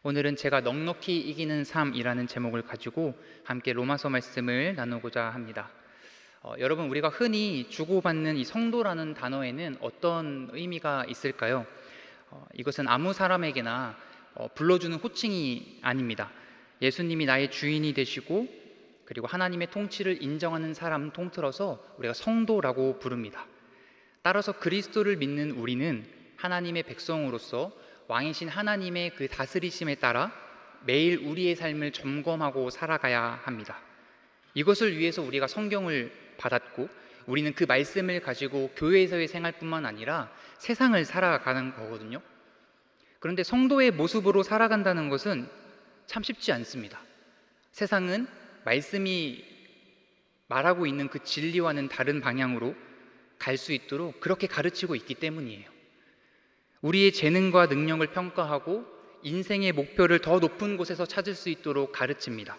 오늘은 제가 넉넉히 이기는 삶이라는 제목을 가지고 함께 로마서 말씀을 나누고자 합니다. 여러분, 우리가 흔히 주고받는 이 성도라는 단어에는 어떤 의미가 있을까요? 이것은 아무 사람에게나 불러주는 호칭이 아닙니다. 예수님이 나의 주인이 되시고 그리고 하나님의 통치를 인정하는 사람 통틀어서 우리가 성도라고 부릅니다. 따라서 그리스도를 믿는 우리는 하나님의 백성으로서 왕이신 하나님의 그 다스리심에 따라 매일 우리의 삶을 점검하고 살아가야 합니다. 이것을 위해서 우리가 성경을 받았고 우리는 그 말씀을 가지고 교회에서의 생활뿐만 아니라 세상을 살아가는 거거든요. 그런데 성도의 모습으로 살아간다는 것은 참 쉽지 않습니다. 세상은 말씀이 말하고 있는 그 진리와는 다른 방향으로 갈 수 있도록 그렇게 가르치고 있기 때문이에요. 우리의 재능과 능력을 평가하고 인생의 목표를 더 높은 곳에서 찾을 수 있도록 가르칩니다.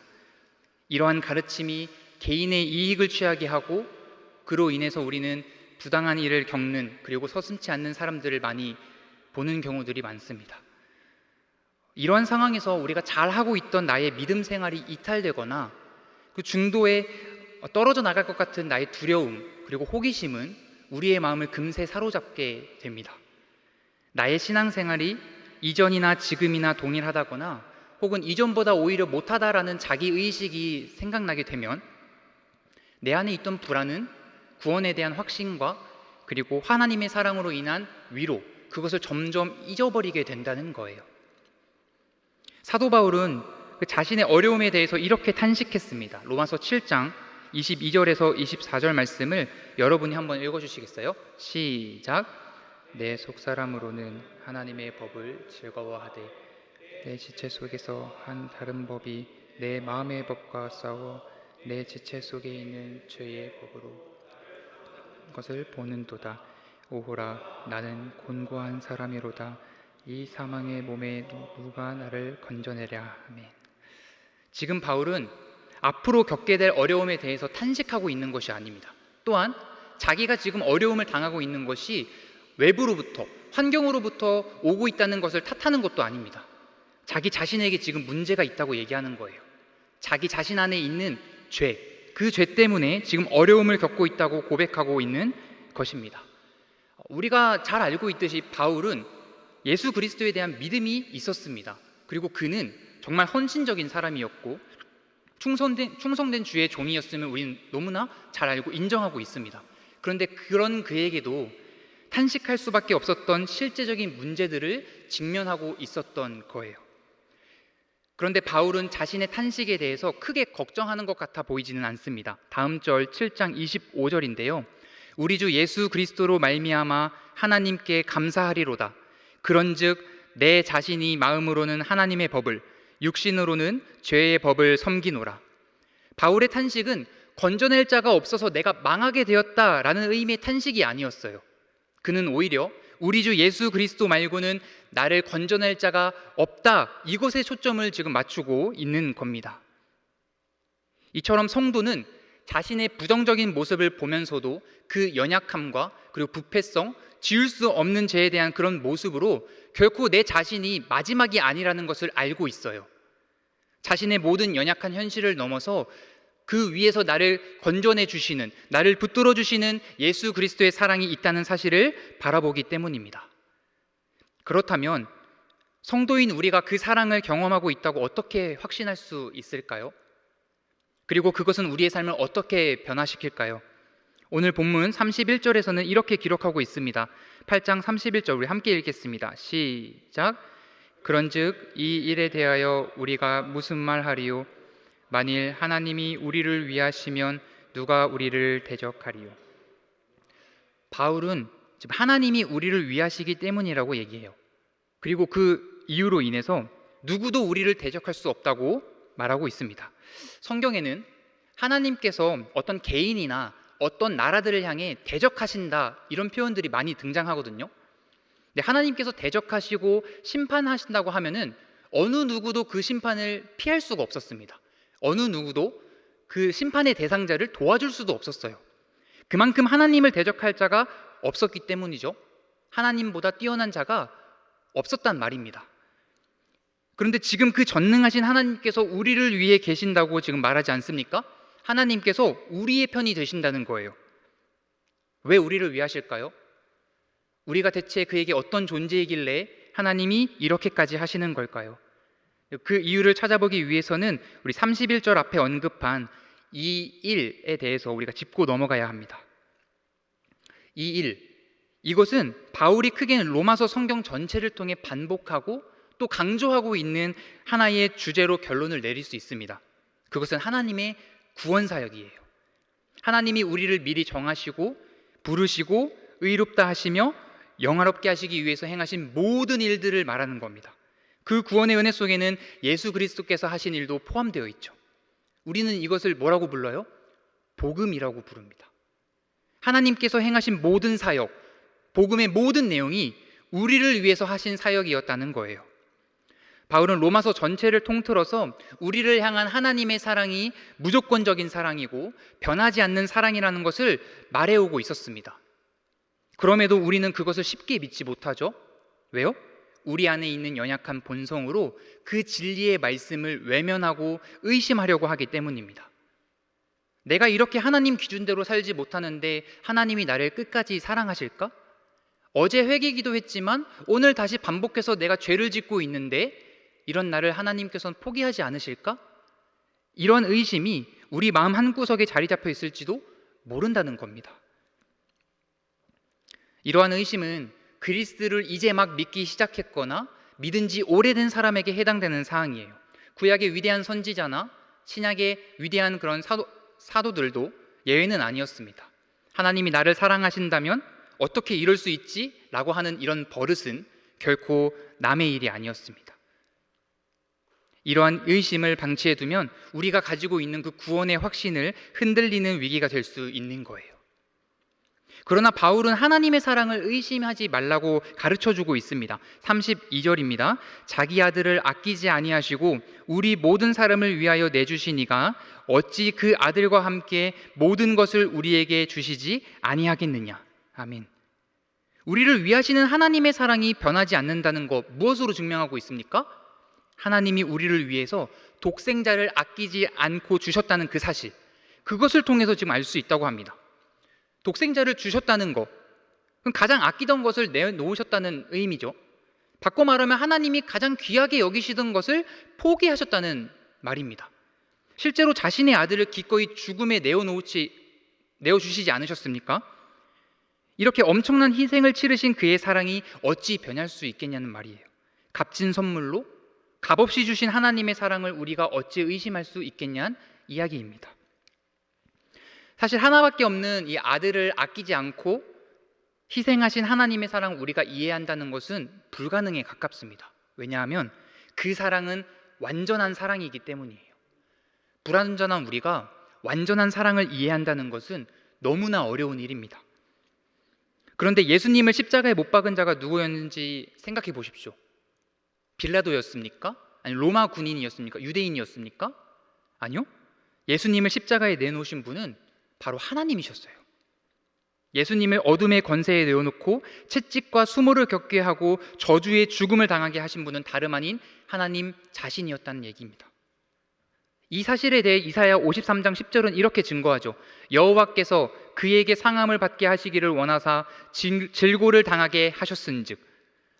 이러한 가르침이 개인의 이익을 취하게 하고 그로 인해서 우리는 부당한 일을 겪는 그리고 서슴지 않는 사람들을 많이 보는 경우들이 많습니다. 이러한 상황에서 우리가 잘하고 있던 나의 믿음 생활이 이탈되거나 그 중도에 떨어져 나갈 것 같은 나의 두려움 그리고 호기심은 우리의 마음을 금세 사로잡게 됩니다. 나의 신앙생활이 이전이나 지금이나 동일하다거나 혹은 이전보다 오히려 못하다라는 자기의식이 생각나게 되면 내 안에 있던 불안은 구원에 대한 확신과 그리고 하나님의 사랑으로 인한 위로, 그것을 점점 잊어버리게 된다는 거예요. 사도 바울은 그 자신의 어려움에 대해서 이렇게 탄식했습니다. 로마서 7장 22절에서 24절 말씀을 여러분이 한번 읽어주시겠어요? 시작! 내 속사람으로는 하나님의 법을 즐거워하되 내 지체 속에서 한 다른 법이 내 마음의 법과 싸워 내 지체 속에 있는 죄의 법으로 것을 보는도다. 오호라, 나는 곤고한 사람이로다. 이 사망의 몸에 누가 나를 건져내랴. 아멘. 지금 바울은 앞으로 겪게 될 어려움에 대해서 탄식하고 있는 것이 아닙니다. 또한 자기가 지금 어려움을 당하고 있는 것이 외부로부터, 환경으로부터 오고 있다는 것을 탓하는 것도 아닙니다. 자기 자신에게 지금 문제가 있다고 얘기하는 거예요. 자기 자신 안에 있는 죄, 그 죄 때문에 지금 어려움을 겪고 있다고 고백하고 있는 것입니다. 우리가 잘 알고 있듯이 바울은 예수 그리스도에 대한 믿음이 있었습니다. 그리고 그는 정말 헌신적인 사람이었고 충성된 주의 종이었음을 우리는 너무나 잘 알고 인정하고 있습니다. 그런데 그런 그에게도 탄식할 수밖에 없었던 실제적인 문제들을 직면하고 있었던 거예요. 그런데 바울은 자신의 탄식에 대해서 크게 걱정하는 것 같아 보이지는 않습니다. 다음 절 7장 25절인데요. 우리 주 예수 그리스도로 말미암아 하나님께 감사하리로다. 그런즉 내 자신이 마음으로는 하나님의 법을, 육신으로는 죄의 법을 섬기노라. 바울의 탄식은 건져낼 자가 없어서 내가 망하게 되었다라는 의미의 탄식이 아니었어요. 그는 오히려 우리 주 예수 그리스도 말고는 나를 건져낼 자가 없다, 이것에 초점을 지금 맞추고 있는 겁니다. 이처럼 성도는 자신의 부정적인 모습을 보면서도 그 연약함과 그리고 부패성, 지울 수 없는 죄에 대한 그런 모습으로 결코 내 자신이 마지막이 아니라는 것을 알고 있어요. 자신의 모든 연약한 현실을 넘어서 그 위에서 나를 건져내 주시는, 나를 붙들어 주시는 예수 그리스도의 사랑이 있다는 사실을 바라보기 때문입니다. 그렇다면 성도인 우리가 그 사랑을 경험하고 있다고 어떻게 확신할 수 있을까요? 그리고 그것은 우리의 삶을 어떻게 변화시킬까요? 오늘 본문 31절에서는 이렇게 기록하고 있습니다. 8장 31절 우리 함께 읽겠습니다. 시작! 그런즉 이 일에 대하여 우리가 무슨 말하리요? 만일 하나님이 우리를 위하시면 누가 우리를 대적하리요? 바울은 지금 하나님이 우리를 위하시기 때문이라고 얘기해요. 그리고 그 이유로 인해서 누구도 우리를 대적할 수 없다고 말하고 있습니다. 성경에는 하나님께서 어떤 개인이나 어떤 나라들을 향해 대적하신다, 이런 표현들이 많이 등장하거든요. 근데 하나님께서 대적하시고 심판하신다고 하면은 어느 누구도 그 심판을 피할 수가 없었습니다. 어느 누구도 그 심판의 대상자를 도와줄 수도 없었어요. 그만큼 하나님을 대적할 자가 없었기 때문이죠. 하나님보다 뛰어난 자가 없었단 말입니다. 그런데 지금 그 전능하신 하나님께서 우리를 위해 계신다고 지금 말하지 않습니까? 하나님께서 우리의 편이 되신다는 거예요. 왜 우리를 위하실까요? 우리가 대체 그에게 어떤 존재이길래 하나님이 이렇게까지 하시는 걸까요? 그 이유를 찾아보기 위해서는 우리 31절 앞에 언급한 이 일에 대해서 우리가 짚고 넘어가야 합니다. 이 일, 이것은 바울이 크게는 로마서 성경 전체를 통해 반복하고 또 강조하고 있는 하나의 주제로 결론을 내릴 수 있습니다. 그것은 하나님의 구원 사역이에요. 하나님이 우리를 미리 정하시고 부르시고 의롭다 하시며 영화롭게 하시기 위해서 행하신 모든 일들을 말하는 겁니다. 그 구원의 은혜 속에는 예수 그리스도께서 하신 일도 포함되어 있죠. 우리는 이것을 뭐라고 불러요? 복음이라고 부릅니다. 하나님께서 행하신 모든 사역, 복음의 모든 내용이 우리를 위해서 하신 사역이었다는 거예요. 바울은 로마서 전체를 통틀어서 우리를 향한 하나님의 사랑이 무조건적인 사랑이고 변하지 않는 사랑이라는 것을 말해오고 있었습니다. 그럼에도 우리는 그것을 쉽게 믿지 못하죠. 왜요? 우리 안에 있는 연약한 본성으로 그 진리의 말씀을 외면하고 의심하려고 하기 때문입니다. 내가 이렇게 하나님 기준대로 살지 못하는데 하나님이 나를 끝까지 사랑하실까? 어제 회개기도 했지만 오늘 다시 반복해서 내가 죄를 짓고 있는데 이런 나를 하나님께서는 포기하지 않으실까? 이런 의심이 우리 마음 한구석에 자리 잡혀 있을지도 모른다는 겁니다. 이러한 의심은 그리스도를 이제 막 믿기 시작했거나 믿은 지 오래된 사람에게 해당되는 사항이에요. 구약의 위대한 선지자나 신약의 위대한 그런 사도들도 예외는 아니었습니다. 하나님이 나를 사랑하신다면 어떻게 이럴 수 있지? 라고 하는 이런 버릇은 결코 남의 일이 아니었습니다. 이러한 의심을 방치해두면 우리가 가지고 있는 그 구원의 확신을 흔들리는 위기가 될 수 있는 거예요. 그러나 바울은 하나님의 사랑을 의심하지 말라고 가르쳐주고 있습니다. 32절입니다. 자기 아들을 아끼지 아니하시고 우리 모든 사람을 위하여 내주시니가 어찌 그 아들과 함께 모든 것을 우리에게 주시지 아니하겠느냐. 아멘. 우리를 위하시는 하나님의 사랑이 변하지 않는다는 것, 무엇으로 증명하고 있습니까? 하나님이 우리를 위해서 독생자를 아끼지 않고 주셨다는 그 사실, 그것을 통해서 지금 알 수 있다고 합니다. 독생자를 주셨다는 것, 그럼 가장 아끼던 것을 내놓으셨다는 의미죠. 바꿔 말하면 하나님이 가장 귀하게 여기시던 것을 포기하셨다는 말입니다. 실제로 자신의 아들을 기꺼이 죽음에 내어주시지 않으셨습니까? 이렇게 엄청난 희생을 치르신 그의 사랑이 어찌 변할 수 있겠냐는 말이에요. 값진 선물로 값없이 주신 하나님의 사랑을 우리가 어찌 의심할 수 있겠냐는 이야기입니다. 사실 하나밖에 없는 이 아들을 아끼지 않고 희생하신 하나님의 사랑을 우리가 이해한다는 것은 불가능에 가깝습니다. 왜냐하면 그 사랑은 완전한 사랑이기 때문이에요. 불완전한 우리가 완전한 사랑을 이해한다는 것은 너무나 어려운 일입니다. 그런데 예수님을 십자가에 못 박은 자가 누구였는지 생각해 보십시오. 빌라도였습니까? 아니 로마 군인이었습니까? 유대인이었습니까? 아니요. 예수님을 십자가에 내놓으신 분은 바로 하나님이셨어요. 예수님을 어둠의 권세에 내어놓고 채찍과 수모를 겪게 하고 저주의 죽음을 당하게 하신 분은 다름 아닌 하나님 자신이었다는 얘기입니다. 이 사실에 대해 이사야 53장 10절은 이렇게 증거하죠. 여호와께서 그에게 상함을 받게 하시기를 원하사 질고를 당하게 하셨은즉.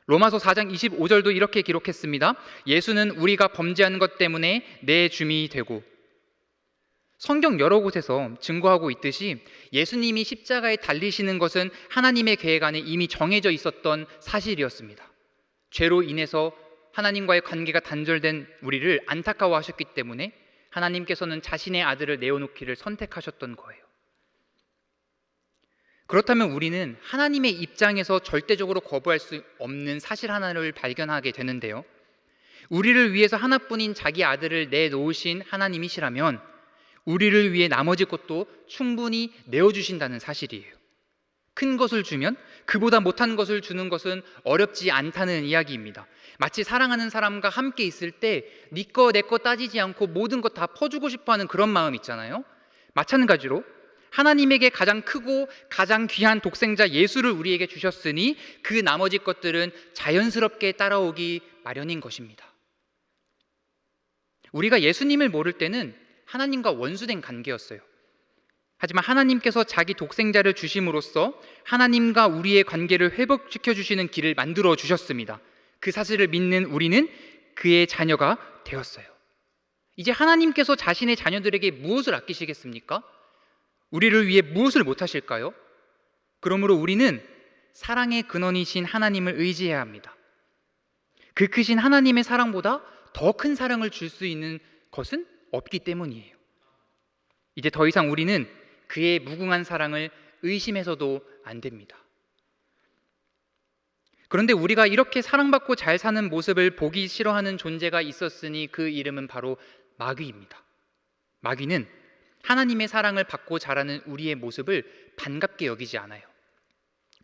로마서 4장 25절도 이렇게 기록했습니다. 예수는 우리가 범죄한 것 때문에 내 줌이 되고. 성경 여러 곳에서 증거하고 있듯이 예수님이 십자가에 달리시는 것은 하나님의 계획 안에 이미 정해져 있었던 사실이었습니다. 죄로 인해서 하나님과의 관계가 단절된 우리를 안타까워하셨기 때문에 하나님께서는 자신의 아들을 내어놓기를 선택하셨던 거예요. 그렇다면 우리는 하나님의 입장에서 절대적으로 거부할 수 없는 사실 하나를 발견하게 되는데요. 우리를 위해서 하나뿐인 자기 아들을 내놓으신 하나님이시라면 우리를 위해 나머지 것도 충분히 내어주신다는 사실이에요. 큰 것을 주면 그보다 못한 것을 주는 것은 어렵지 않다는 이야기입니다. 마치 사랑하는 사람과 함께 있을 때 네 거 내 거 따지지 않고 모든 것 다 퍼주고 싶어하는 그런 마음 있잖아요. 마찬가지로 하나님에게 가장 크고 가장 귀한 독생자 예수를 우리에게 주셨으니 그 나머지 것들은 자연스럽게 따라오기 마련인 것입니다. 우리가 예수님을 모를 때는 하나님과 원수된 관계였어요. 하지만 하나님께서 자기 독생자를 주심으로써 하나님과 우리의 관계를 회복시켜 주시는 길을 만들어 주셨습니다. 그 사실을 믿는 우리는 그의 자녀가 되었어요. 이제 하나님께서 자신의 자녀들에게 무엇을 아끼시겠습니까? 우리를 위해 무엇을 못하실까요? 그러므로 우리는 사랑의 근원이신 하나님을 의지해야 합니다. 그 크신 하나님의 사랑보다 더 큰 사랑을 줄 수 있는 것은 없기 때문이에요. 이제 더 이상 우리는 그의 무궁한 사랑을 의심해서도 안 됩니다. 그런데 우리가 이렇게 사랑받고 잘 사는 모습을 보기 싫어하는 존재가 있었으니 그 이름은 바로 마귀입니다. 마귀는 하나님의 사랑을 받고 자라는 우리의 모습을 반갑게 여기지 않아요.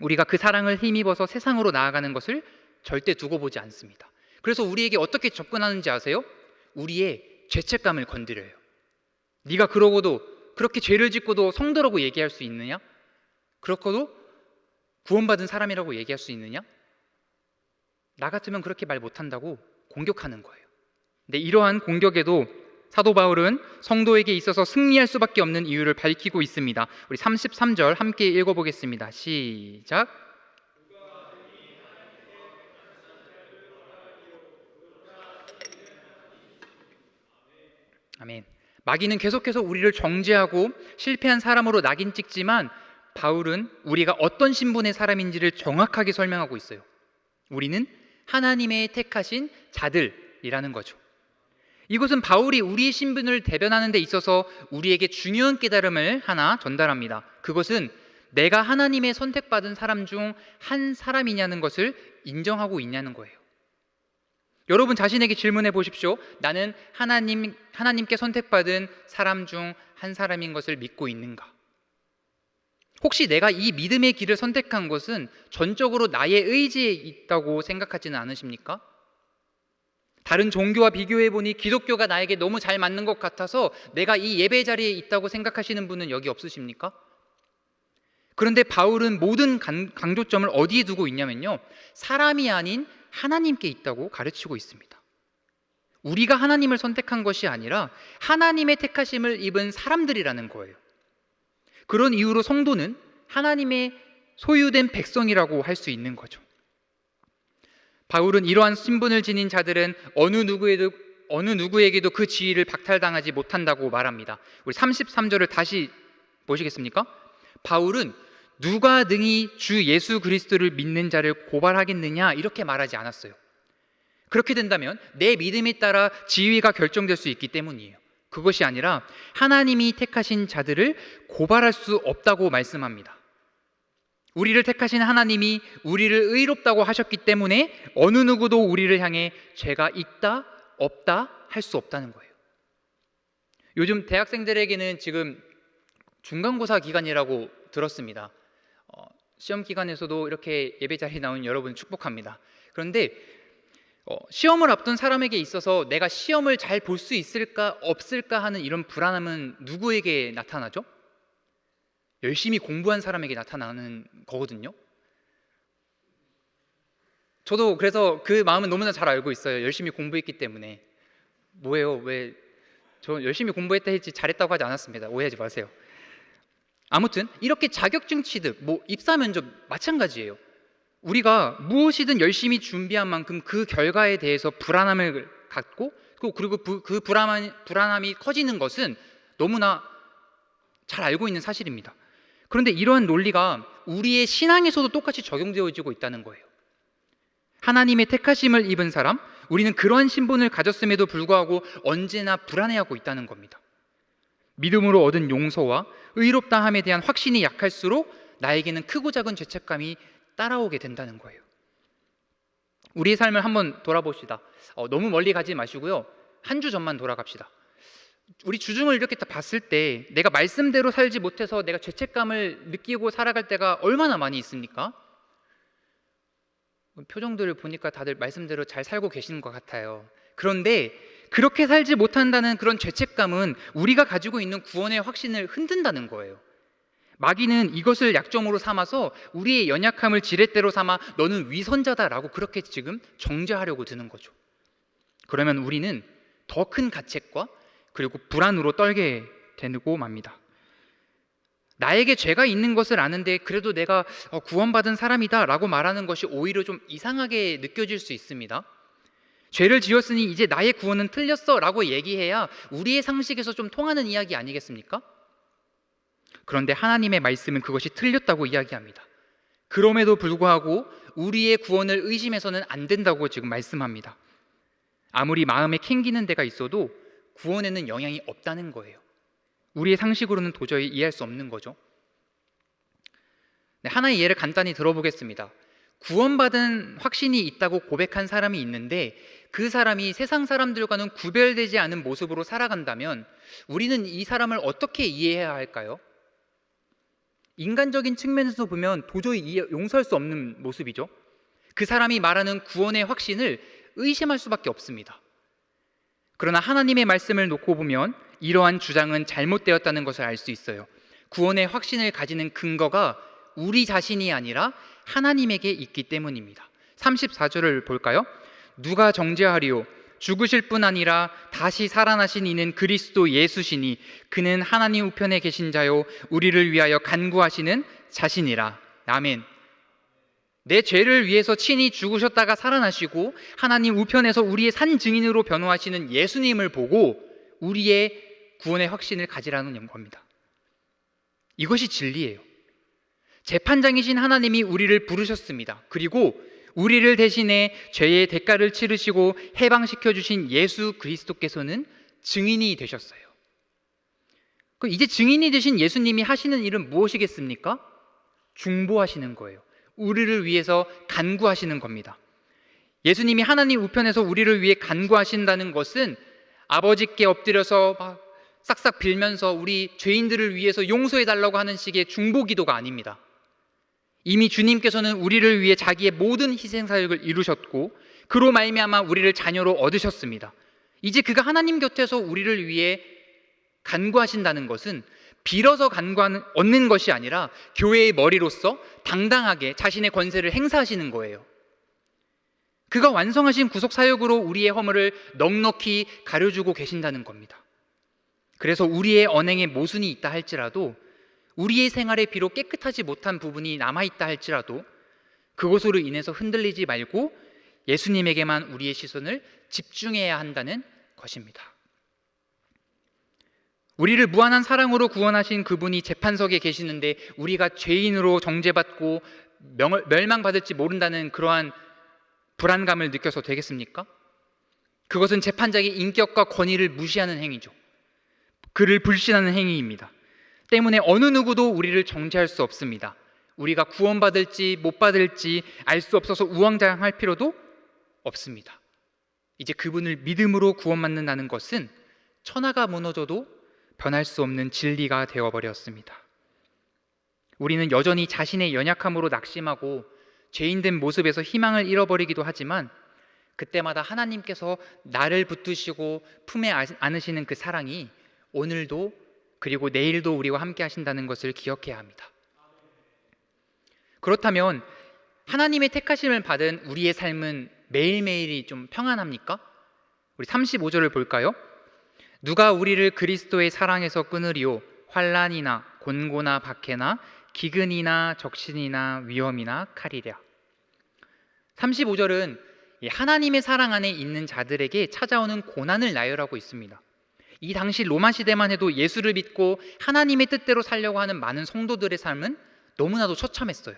우리가 그 사랑을 힘입어서 세상으로 나아가는 것을 절대 두고 보지 않습니다. 그래서 우리에게 어떻게 접근하는지 아세요? 우리의 죄책감을 건드려요. 네가 그렇게 죄를 짓고도 성도라고 얘기할 수 있느냐? 그렇고도 구원받은 사람이라고 얘기할 수 있느냐? 나 같으면 그렇게 말 못한다고 공격하는 거예요. 근데 이러한 공격에도 사도 바울은 성도에게 있어서 승리할 수밖에 없는 이유를 밝히고 있습니다. 우리 33절 함께 읽어보겠습니다. 시작. 아멘. 마귀는 계속해서 우리를 정죄하고 실패한 사람으로 낙인 찍지만 바울은 우리가 어떤 신분의 사람인지를 정확하게 설명하고 있어요. 우리는 하나님의 택하신 자들이라는 거죠. 이것은 바울이 우리의 신분을 대변하는 데 있어서 우리에게 중요한 깨달음을 하나 전달합니다. 그것은 내가 하나님의 선택받은 사람 중 한 사람이냐는 것을 인정하고 있냐는 거예요. 여러분 자신에게 질문해 보십시오. 나는 하나님께 선택받은 사람 중 한 사람인 것을 믿고 있는가? 혹시 내가 이 믿음의 길을 선택한 것은 전적으로 나의 의지에 있다고 생각하지는 않으십니까? 다른 종교와 비교해 보니 기독교가 나에게 너무 잘 맞는 것 같아서 내가 이 예배 자리에 있다고 생각하시는 분은 여기 없으십니까? 그런데 바울은 모든 강조점을 어디에 두고 있냐면요, 사람이 아닌 하나님께 있다고 가르치고 있습니다. 우리가 하나님을 선택한 것이 아니라 하나님의 택하심을 입은 사람들이라는 거예요. 그런 이유로 성도는 하나님의 소유된 백성이라고 할 수 있는 거죠. 바울은 이러한 신분을 지닌 자들은 어느 누구에게도 그 지위를 박탈당하지 못한다고 말합니다. 우리 33절을 다시 보시겠습니까? 바울은 누가 능히 주 예수 그리스도를 믿는 자를 고발하겠느냐 이렇게 말하지 않았어요. 그렇게 된다면 내 믿음에 따라 지위가 결정될 수 있기 때문이에요. 그것이 아니라 하나님이 택하신 자들을 고발할 수 없다고 말씀합니다. 우리를 택하신 하나님이 우리를 의롭다고 하셨기 때문에 어느 누구도 우리를 향해 죄가 있다, 없다 할 수 없다는 거예요. 요즘 대학생들에게는 지금 중간고사 기간이라고 들었습니다. 시험 기간에서도 이렇게 예배 자리에 나온 여러분 축복합니다. 그런데 시험을 앞둔 사람에게 있어서 내가 시험을 잘 볼 수 있을까 없을까 하는 이런 불안함은 누구에게 나타나죠? 열심히 공부한 사람에게 나타나는 거거든요. 저도 그래서 그 마음은 너무나 잘 알고 있어요. 열심히 공부했기 때문에. 뭐예요? 왜 저 열심히 공부했다 했지 잘했다고 하지 않았습니다. 오해하지 마세요. 아무튼 이렇게 자격증 취득, 입사 면접 마찬가지예요. 우리가 무엇이든 열심히 준비한 만큼 그 결과에 대해서 불안함을 갖고 그리고 그 불안함이 커지는 것은 너무나 잘 알고 있는 사실입니다. 그런데 이러한 논리가 우리의 신앙에서도 똑같이 적용되어지고 있다는 거예요. 하나님의 택하심을 입은 사람, 우리는 그러한 신분을 가졌음에도 불구하고 언제나 불안해하고 있다는 겁니다. 믿음으로 얻은 용서와 의롭다함에 대한 확신이 약할수록 나에게는 크고 작은 죄책감이 따라오게 된다는 거예요. 우리의 삶을 한번 돌아봅시다. 너무 멀리 가지 마시고요, 한 주 전만 돌아갑시다. 우리 주중을 이렇게 다 봤을 때 내가 말씀대로 살지 못해서 내가 죄책감을 느끼고 살아갈 때가 얼마나 많이 있습니까? 표정들을 보니까 다들 말씀대로 잘 살고 계시는 것 같아요. 그런데 그렇게 살지 못한다는 그런 죄책감은 우리가 가지고 있는 구원의 확신을 흔든다는 거예요. 마귀는 이것을 약점으로 삼아서 우리의 연약함을 지렛대로 삼아 너는 위선자다라고 그렇게 지금 정죄하려고 드는 거죠. 그러면 우리는 더 큰 가책과 그리고 불안으로 떨게 되고 맙니다. 나에게 죄가 있는 것을 아는데 그래도 내가 구원받은 사람이다 라고 말하는 것이 오히려 좀 이상하게 느껴질 수 있습니다. 죄를 지었으니 이제 나의 구원은 틀렸어 라고 얘기해야 우리의 상식에서 좀 통하는 이야기 아니겠습니까? 그런데 하나님의 말씀은 그것이 틀렸다고 이야기합니다. 그럼에도 불구하고 우리의 구원을 의심해서는 안 된다고 지금 말씀합니다. 아무리 마음에 캥기는 데가 있어도 구원에는 영향이 없다는 거예요. 우리의 상식으로는 도저히 이해할 수 없는 거죠. 네, 하나의 예를 간단히 들어보겠습니다. 구원받은 확신이 있다고 고백한 사람이 있는데 그 사람이 세상 사람들과는 구별되지 않은 모습으로 살아간다면 우리는 이 사람을 어떻게 이해해야 할까요? 인간적인 측면에서 보면 도저히 용서할 수 없는 모습이죠. 그 사람이 말하는 구원의 확신을 의심할 수밖에 없습니다. 그러나 하나님의 말씀을 놓고 보면 이러한 주장은 잘못되었다는 것을 알 수 있어요. 구원의 확신을 가지는 근거가 우리 자신이 아니라 하나님에게 있기 때문입니다. 34절을 볼까요? 누가 정죄하리요? 죽으실 뿐 아니라 다시 살아나신 이는 그리스도 예수시니 그는 하나님 우편에 계신 자요 우리를 위하여 간구하시는 자신이라. 아멘. 내 죄를 위해서 친히 죽으셨다가 살아나시고 하나님 우편에서 우리의 산 증인으로 변호하시는 예수님을 보고 우리의 구원의 확신을 가지라는 겁니다. 이것이 진리예요. 재판장이신 하나님이 우리를 부르셨습니다. 그리고 우리를 대신해 죄의 대가를 치르시고 해방시켜 주신 예수 그리스도께서는 증인이 되셨어요. 이제 증인이 되신 예수님이 하시는 일은 무엇이겠습니까? 중보하시는 거예요. 우리를 위해서 간구하시는 겁니다. 예수님이 하나님 우편에서 우리를 위해 간구하신다는 것은 아버지께 엎드려서 막 싹싹 빌면서 우리 죄인들을 위해서 용서해 달라고 하는 식의 중보 기도가 아닙니다. 이미 주님께서는 우리를 위해 자기의 모든 희생 사역을 이루셨고 그로 말미암아 우리를 자녀로 얻으셨습니다. 이제 그가 하나님 곁에서 우리를 위해 간구하신다는 것은 빌어서 얻는 것이 아니라 교회의 머리로서 당당하게 자신의 권세를 행사하시는 거예요. 그가 완성하신 구속 사역으로 우리의 허물을 넉넉히 가려주고 계신다는 겁니다. 그래서 우리의 언행에 모순이 있다 할지라도 우리의 생활에 비록 깨끗하지 못한 부분이 남아있다 할지라도 그것으로 인해서 흔들리지 말고 예수님에게만 우리의 시선을 집중해야 한다는 것입니다. 우리를 무한한 사랑으로 구원하신 그분이 재판석에 계시는데 우리가 죄인으로 정죄받고 멸망받을지 모른다는 그러한 불안감을 느껴서 되겠습니까? 그것은 재판장의 인격과 권위를 무시하는 행위죠. 그를 불신하는 행위입니다. 때문에 어느 누구도 우리를 정죄할 수 없습니다. 우리가 구원받을지 못 받을지 알 수 없어서 우왕좌왕할 필요도 없습니다. 이제 그분을 믿음으로 구원받는다는 것은 천하가 무너져도 변할 수 없는 진리가 되어버렸습니다. 우리는 여전히 자신의 연약함으로 낙심하고 죄인된 모습에서 희망을 잃어버리기도 하지만 그때마다 하나님께서 나를 붙드시고 품에 안으시는 그 사랑이 오늘도 그리고 내일도 우리와 함께 하신다는 것을 기억해야 합니다. 그렇다면 하나님의 택하심을 받은 우리의 삶은 매일매일이 좀 평안합니까? 우리 35절을 볼까요? 누가 우리를 그리스도의 사랑에서 끊으리요? 환난이나 곤고나 박해나 기근이나 적신이나 위험이나 칼이랴. 35절은 하나님의 사랑 안에 있는 자들에게 찾아오는 고난을 나열하고 있습니다. 이 당시 로마 시대만 해도 예수를 믿고 하나님의 뜻대로 살려고 하는 많은 성도들의 삶은 너무나도 처참했어요.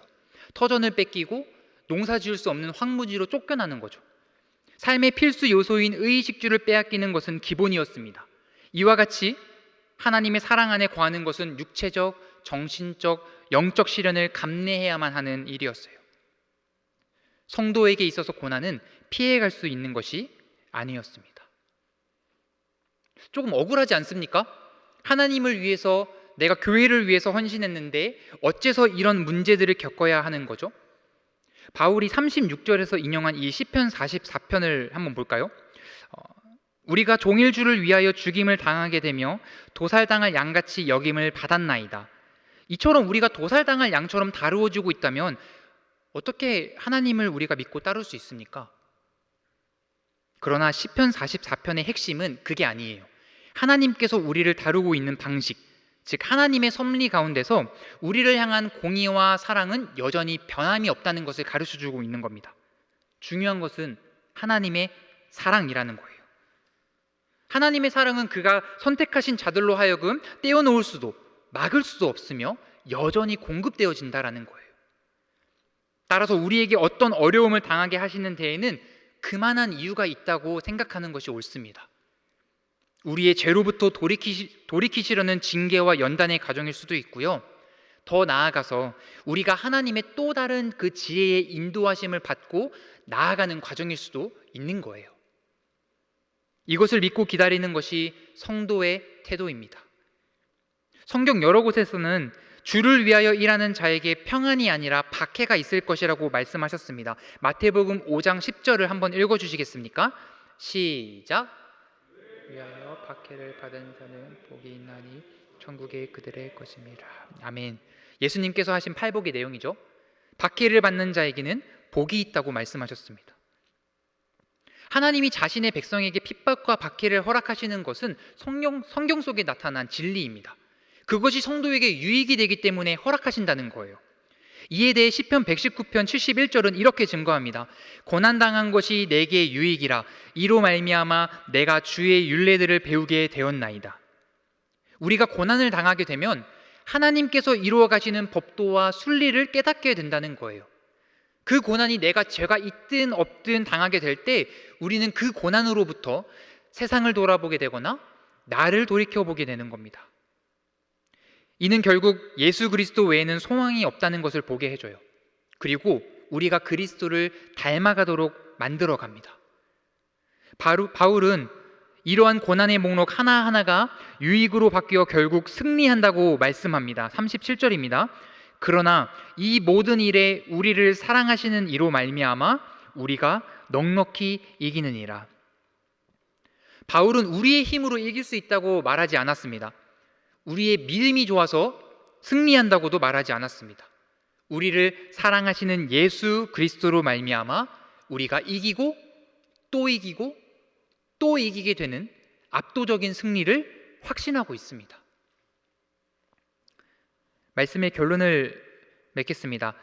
터전을 뺏기고 농사 지을 수 없는 황무지로 쫓겨나는 거죠. 삶의 필수 요소인 의식주를 빼앗기는 것은 기본이었습니다. 이와 같이 하나님의 사랑 안에 거하는 것은 육체적, 정신적, 영적 시련을 감내해야만 하는 일이었어요. 성도에게 있어서 고난은 피해갈 수 있는 것이 아니었습니다. 조금 억울하지 않습니까? 하나님을 위해서 내가 교회를 위해서 헌신했는데 어째서 이런 문제들을 겪어야 하는 거죠? 바울이 36절에서 인용한 이 시편 44편을 한번 볼까요? 우리가 종일주를 위하여 죽임을 당하게 되며 도살당할 양같이 여김을 받았나이다. 이처럼 우리가 도살당할 양처럼 다루어지고 있다면 어떻게 하나님을 우리가 믿고 따를 수 있습니까? 그러나 시편 44편의 핵심은 그게 아니에요. 하나님께서 우리를 다루고 있는 방식, 즉 하나님의 섭리 가운데서 우리를 향한 공의와 사랑은 여전히 변함이 없다는 것을 가르쳐주고 있는 겁니다. 중요한 것은 하나님의 사랑이라는 거예요. 하나님의 사랑은 그가 선택하신 자들로 하여금 떼어놓을 수도 막을 수도 없으며 여전히 공급되어진다라는 거예요. 따라서 우리에게 어떤 어려움을 당하게 하시는 데에는 그만한 이유가 있다고 생각하는 것이 옳습니다. 우리의 죄로부터 돌이키시려는 징계와 연단의 과정일 수도 있고요. 더 나아가서 우리가 하나님의 또 다른 그 지혜의 인도하심을 받고 나아가는 과정일 수도 있는 거예요. 이것을 믿고 기다리는 것이 성도의 태도입니다. 성경 여러 곳에서는 주를 위하여 일하는 자에게 평안이 아니라 박해가 있을 것이라고 말씀하셨습니다. 마태복음 5장 10절을 한번 읽어주시겠습니까? 시작. 위하여 박해를 받은 자는 복이 있나니 천국에 그들의 것입니다. 아멘. 예수님께서 하신 팔복의 내용이죠. 박해를 받는 자에게는 복이 있다고 말씀하셨습니다. 하나님이 자신의 백성에게 핍박과 박해를 허락하시는 것은 성경 속에 나타난 진리입니다. 그것이 성도에게 유익이 되기 때문에 허락하신다는 거예요. 이에 대해 시편 119편 71절은 이렇게 증거합니다. 고난당한 것이 내게 유익이라 이로 말미암아 내가 주의 율례들을 배우게 되었나이다. 우리가 고난을 당하게 되면 하나님께서 이루어 가시는 법도와 순리를 깨닫게 된다는 거예요. 그 고난이 내가 죄가 있든 없든 당하게 될 때 우리는 그 고난으로부터 세상을 돌아보게 되거나 나를 돌이켜보게 되는 겁니다. 이는 결국 예수 그리스도 외에는 소망이 없다는 것을 보게 해줘요. 그리고 우리가 그리스도를 닮아가도록 만들어 갑니다. 바울은 이러한 고난의 목록 하나하나가 유익으로 바뀌어 결국 승리한다고 말씀합니다. 37절입니다. 그러나 이 모든 일에 우리를 사랑하시는 이로 말미암아 우리가 넉넉히 이기느니라. 바울은 우리의 힘으로 이길 수 있다고 말하지 않았습니다. 우리의 믿음이 좋아서 승리한다고도 말하지 않았습니다. 우리를 사랑하시는 예수 그리스도로 말미암아 우리가 이기고 또 이기고 또 이기게 되는 압도적인 승리를 확신하고 있습니다. 말씀의 결론을 맺겠습니다.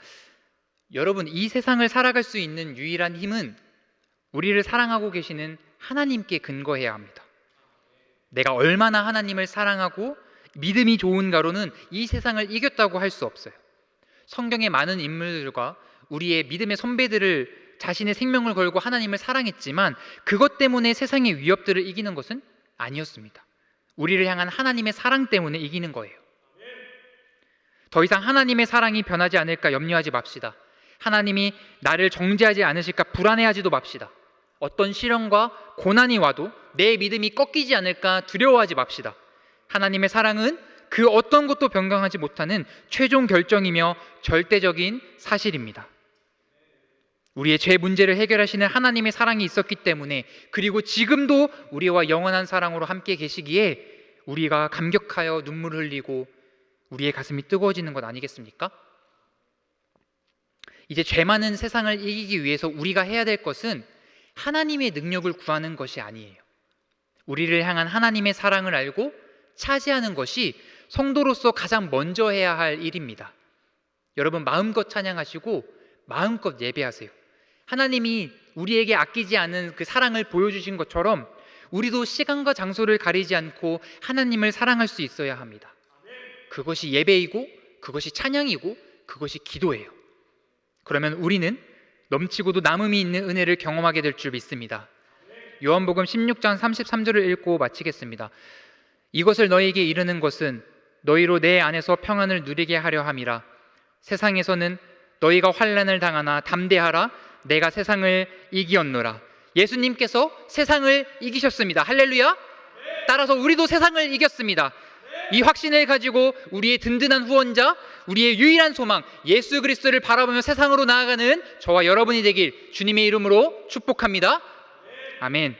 여러분, 이 세상을 살아갈 수 있는 유일한 힘은 우리를 사랑하고 계시는 하나님께 근거해야 합니다. 내가 얼마나 하나님을 사랑하고 믿음이 좋은가로는 이 세상을 이겼다고 할 수 없어요. 성경의 많은 인물들과 우리의 믿음의 선배들을 자신의 생명을 걸고 하나님을 사랑했지만 그것 때문에 세상의 위협들을 이기는 것은 아니었습니다. 우리를 향한 하나님의 사랑 때문에 이기는 거예요. 더 이상 하나님의 사랑이 변하지 않을까 염려하지 맙시다. 하나님이 나를 정죄하지 않으실까 불안해하지도 맙시다. 어떤 시련과 고난이 와도 내 믿음이 꺾이지 않을까 두려워하지 맙시다. 하나님의 사랑은 그 어떤 것도 변경하지 못하는 최종 결정이며 절대적인 사실입니다. 우리의 죄 문제를 해결하시는 하나님의 사랑이 있었기 때문에, 그리고 지금도 우리와 영원한 사랑으로 함께 계시기에 우리가 감격하여 눈물을 흘리고 우리의 가슴이 뜨거워지는 것 아니겠습니까? 이제 죄 많은 세상을 이기기 위해서 우리가 해야 될 것은 하나님의 능력을 구하는 것이 아니에요. 우리를 향한 하나님의 사랑을 알고 차지하는 것이 성도로서 가장 먼저 해야 할 일입니다. 여러분, 마음껏 찬양하시고 마음껏 예배하세요. 하나님이 우리에게 아끼지 않은 그 사랑을 보여주신 것처럼 우리도 시간과 장소를 가리지 않고 하나님을 사랑할 수 있어야 합니다. 그것이 예배이고 그것이 찬양이고 그것이 기도예요. 그러면 우리는 넘치고도 남음이 있는 은혜를 경험하게 될 줄 믿습니다. 요한복음 16장 33절을 읽고 마치겠습니다. 이것을 너희에게 이르는 것은 너희로 내 안에서 평안을 누리게 하려 함이라. 세상에서는 너희가 환난을 당하나 담대하라. 내가 세상을 이기었노라. 예수님께서 세상을 이기셨습니다. 할렐루야. 따라서 우리도 세상을 이겼습니다. 이 확신을 가지고 우리의 든든한 후원자, 우리의 유일한 소망 예수 그리스도를 바라보며 세상으로 나아가는 저와 여러분이 되길 주님의 이름으로 축복합니다. 아멘.